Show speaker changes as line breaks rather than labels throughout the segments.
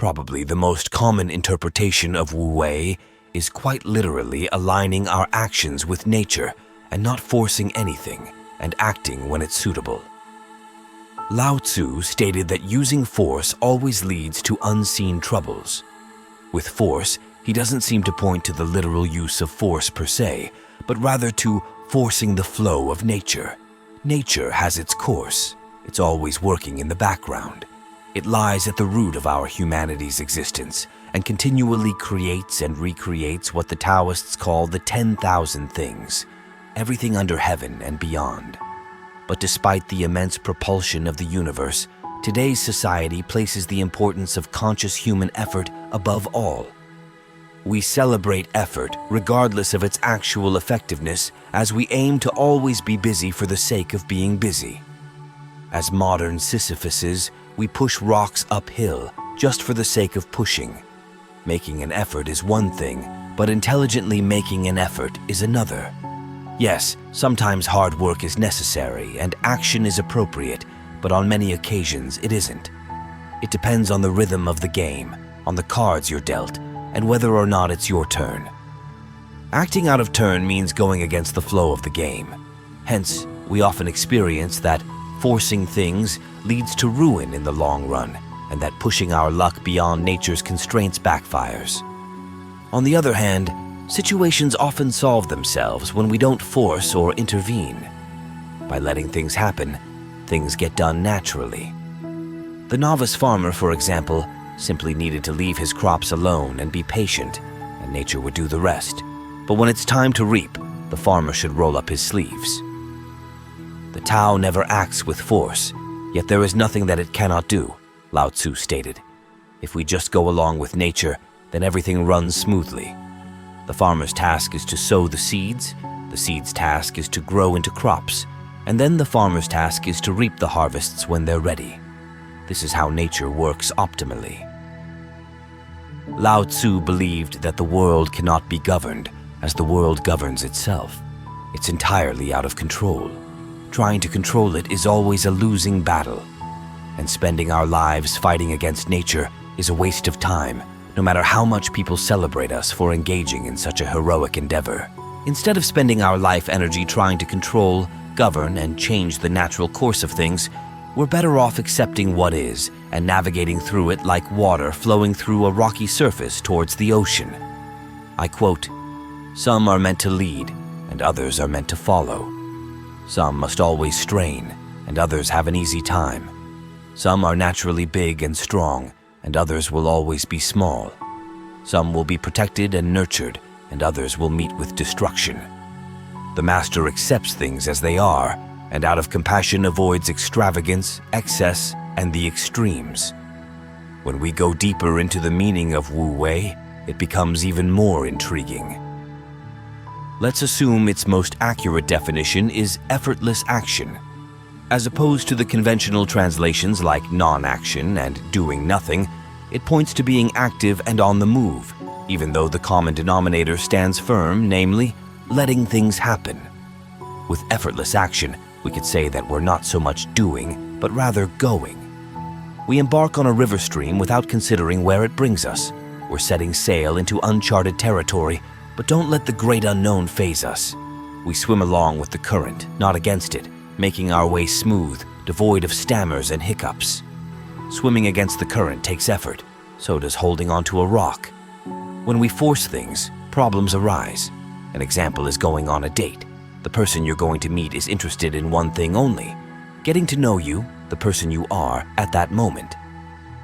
Probably the most common interpretation of Wu Wei is quite literally aligning our actions with nature and not forcing anything and acting when it's suitable. Lao Tzu stated that using force always leads to unseen troubles. With force, he doesn't seem to point to the literal use of force per se, but rather to forcing the flow of nature. Nature has its course. It's always working in the background. It lies at the root of our humanity's existence and continually creates and recreates what the Taoists call the 10,000 things, everything under heaven and beyond. But despite the immense propulsion of the universe, today's society places the importance of conscious human effort above all. We celebrate effort regardless of its actual effectiveness, as we aim to always be busy for the sake of being busy. As modern Sisyphuses, we push rocks uphill just for the sake of pushing. Making an effort is one thing, but intelligently making an effort is another. Yes, sometimes hard work is necessary and action is appropriate, but on many occasions it isn't. It depends on the rhythm of the game, on the cards you're dealt, and whether or not it's your turn. Acting out of turn means going against the flow of the game. Hence, we often experience that forcing things leads to ruin in the long run, and that pushing our luck beyond nature's constraints backfires. On the other hand, situations often solve themselves when we don't force or intervene. By letting things happen, things get done naturally. The novice farmer, for example, simply needed to leave his crops alone and be patient, and nature would do the rest. But when it's time to reap, the farmer should roll up his sleeves. The Tao never acts with force, yet there is nothing that it cannot do, Lao Tzu stated. If we just go along with nature, then everything runs smoothly. The farmer's task is to sow the seed's task is to grow into crops, and then the farmer's task is to reap the harvests when they're ready. This is how nature works optimally. Lao Tzu believed that the world cannot be governed as the world governs itself. It's entirely out of control. Trying to control it is always a losing battle, and spending our lives fighting against nature is a waste of time, no matter how much people celebrate us for engaging in such a heroic endeavor. Instead of spending our life energy trying to control, govern, and change the natural course of things, we're better off accepting what is and navigating through it like water flowing through a rocky surface towards the ocean. I quote, "Some are meant to lead, and others are meant to follow. Some must always strain, and others have an easy time. Some are naturally big and strong, and others will always be small. Some will be protected and nurtured, and others will meet with destruction. The master accepts things as they are, and out of compassion avoids extravagance, excess, and the extremes. When we go deeper into the meaning of Wu Wei, it becomes even more intriguing. Let's assume its most accurate definition is effortless action. As opposed to the conventional translations like non-action and doing nothing, it points to being active and on the move, even though the common denominator stands firm, namely, letting things happen. With effortless action, we could say that we're not so much doing, but rather going. We embark on a river stream without considering where it brings us. We're setting sail into uncharted territory, but don't let the great unknown faze us. We swim along with the current, not against it, making our way smooth, devoid of stammers and hiccups. Swimming against the current takes effort, so does holding onto a rock. When we force things, problems arise. An example is going on a date. The person you're going to meet is interested in one thing only, getting to know you, the person you are, at that moment.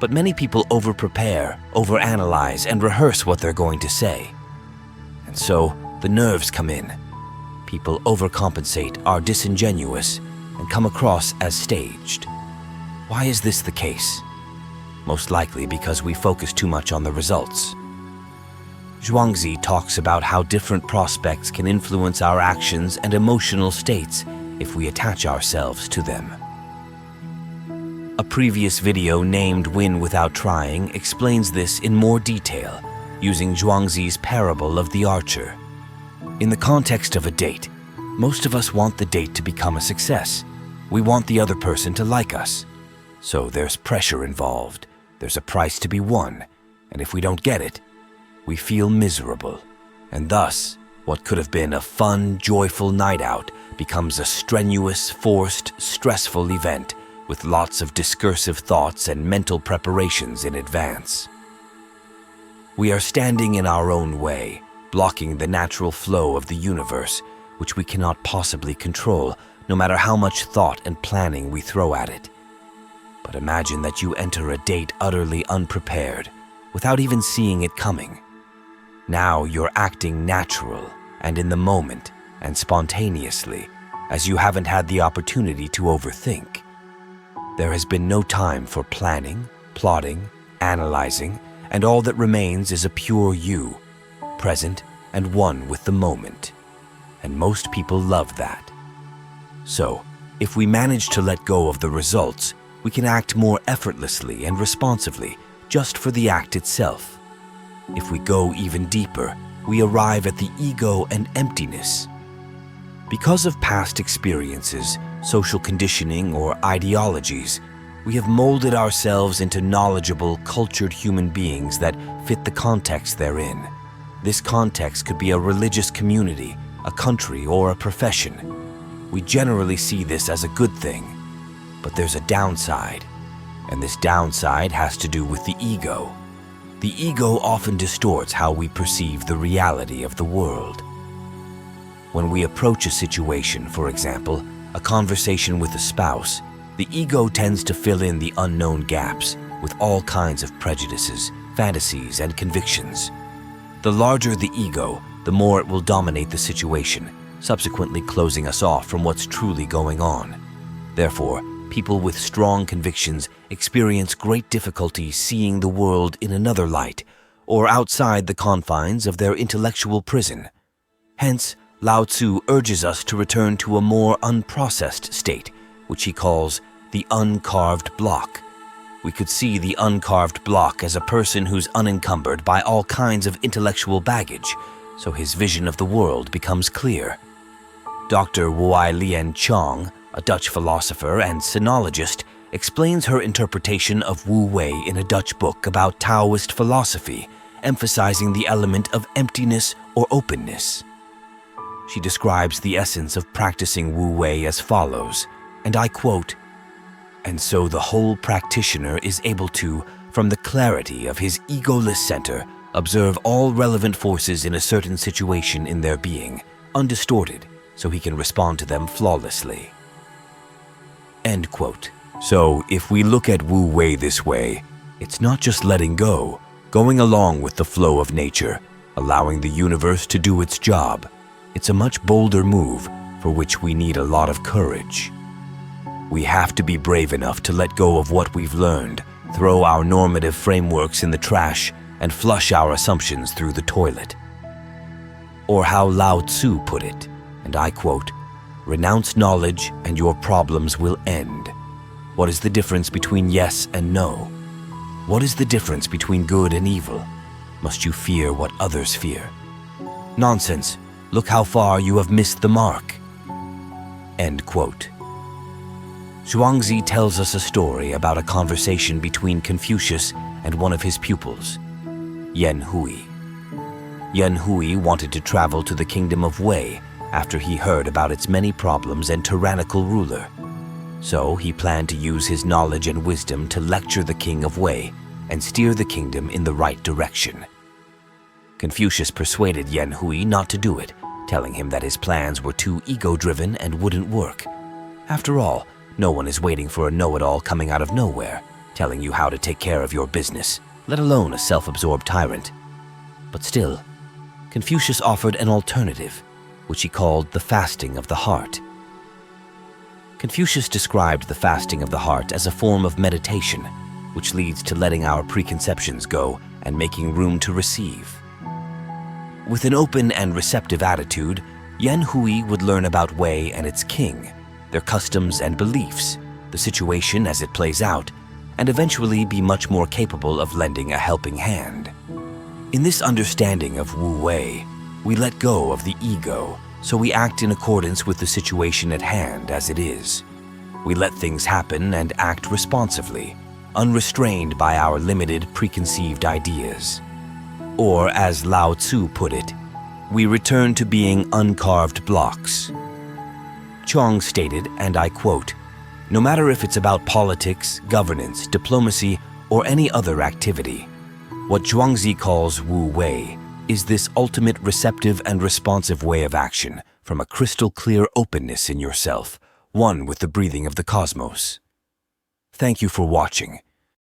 But many people over-prepare, over-analyze, and rehearse what they're going to say. And so, the nerves come in. People overcompensate, are disingenuous, and come across as staged. Why is this the case? Most likely because we focus too much on the results. Zhuangzi talks about how different prospects can influence our actions and emotional states if we attach ourselves to them. A previous video named Win Without Trying explains this in more detail, using Zhuangzi's parable of the archer. In the context of a date, most of us want the date to become a success. We want the other person to like us. So there's pressure involved. there's a price to be won, and if we don't get it, we feel miserable. And thus, what could have been a fun, joyful night out becomes a strenuous, forced, stressful event with lots of discursive thoughts and mental preparations in advance. We are standing in our own way, blocking the natural flow of the universe, which we cannot possibly control, no matter how much thought and planning we throw at it. But imagine that you enter a date utterly unprepared, without even seeing it coming. Now you're acting natural and in the moment and spontaneously, as you haven't had the opportunity to overthink. There has been no time for planning, plotting, analyzing, and all that remains is a pure you, present and one with the moment. And most people love that. So, if we manage to let go of the results, we can act more effortlessly and responsively just for the act itself. If we go even deeper, we arrive at the ego and emptiness. Because of past experiences, social conditioning, or ideologies, we have molded ourselves into knowledgeable, cultured human beings that fit the context they're in. This context could be a religious community, a country, or a profession. We generally see this as a good thing, but there's a downside, and this downside has to do with the ego. The ego often distorts how we perceive the reality of the world. When we approach a situation, for example, a conversation with a spouse, the ego tends to fill in the unknown gaps with all kinds of prejudices, fantasies, and convictions. The larger the ego, the more it will dominate the situation, subsequently closing us off from what's truly going on. Therefore, people with strong convictions experience great difficulty seeing the world in another light or outside the confines of their intellectual prison. Hence, Lao Tzu urges us to return to a more unprocessed state, which he calls the uncarved block. We could see the uncarved block as a person who's unencumbered by all kinds of intellectual baggage, so his vision of the world becomes clear. Dr. Wu Wei, a Dutch philosopher and sinologist, explains her interpretation of Wu Wei in a Dutch book about Taoist philosophy, emphasizing the element of emptiness or openness. She describes the essence of practicing Wu Wei as follows, and I quote, "And so the whole practitioner is able to, from the clarity of his egoless center, observe all relevant forces in a certain situation in their being, undistorted, so he can respond to them flawlessly." End quote. So, if we look at Wu Wei this way, it's not just letting go, going along with the flow of nature, allowing the universe to do its job. It's a much bolder move for which we need a lot of courage. We have to be brave enough to let go of what we've learned, throw our normative frameworks in the trash, and flush our assumptions through the toilet. Or how Lao Tzu put it, and I quote, "Renounce knowledge and your problems will end. What is the difference between yes and no? What is the difference between good and evil? Must you fear what others fear? Nonsense. Look how far you have missed the mark." End quote. Zhuangzi tells us a story about a conversation between Confucius and one of his pupils, Yan Hui. Yan Hui wanted to travel to the kingdom of Wei after he heard about its many problems and tyrannical ruler. So he planned to use his knowledge and wisdom to lecture the king of Wei and steer the kingdom in the right direction. Confucius persuaded Yan Hui not to do it, telling him that his plans were too ego-driven and wouldn't work. After all, no one is waiting for a know-it-all coming out of nowhere, telling you how to take care of your business, let alone a self-absorbed tyrant. But still, Confucius offered an alternative, which he called the fasting of the heart. Confucius described the fasting of the heart as a form of meditation, which leads to letting our preconceptions go and making room to receive. With an open and receptive attitude, Yan Hui would learn about Wei and its king, their customs and beliefs, the situation as it plays out, and eventually be much more capable of lending a helping hand. In this understanding of Wu Wei, we let go of the ego, so we act in accordance with the situation at hand as it is. We let things happen and act responsively, unrestrained by our limited preconceived ideas. Or, as Lao Tzu put it, we return to being uncarved blocks. Chuang stated, and I quote, "No matter if it's about politics, governance, diplomacy, or any other activity, what Zhuangzi calls Wu Wei is this ultimate receptive and responsive way of action from a crystal clear openness in yourself, one with the breathing of the cosmos." Thank you for watching.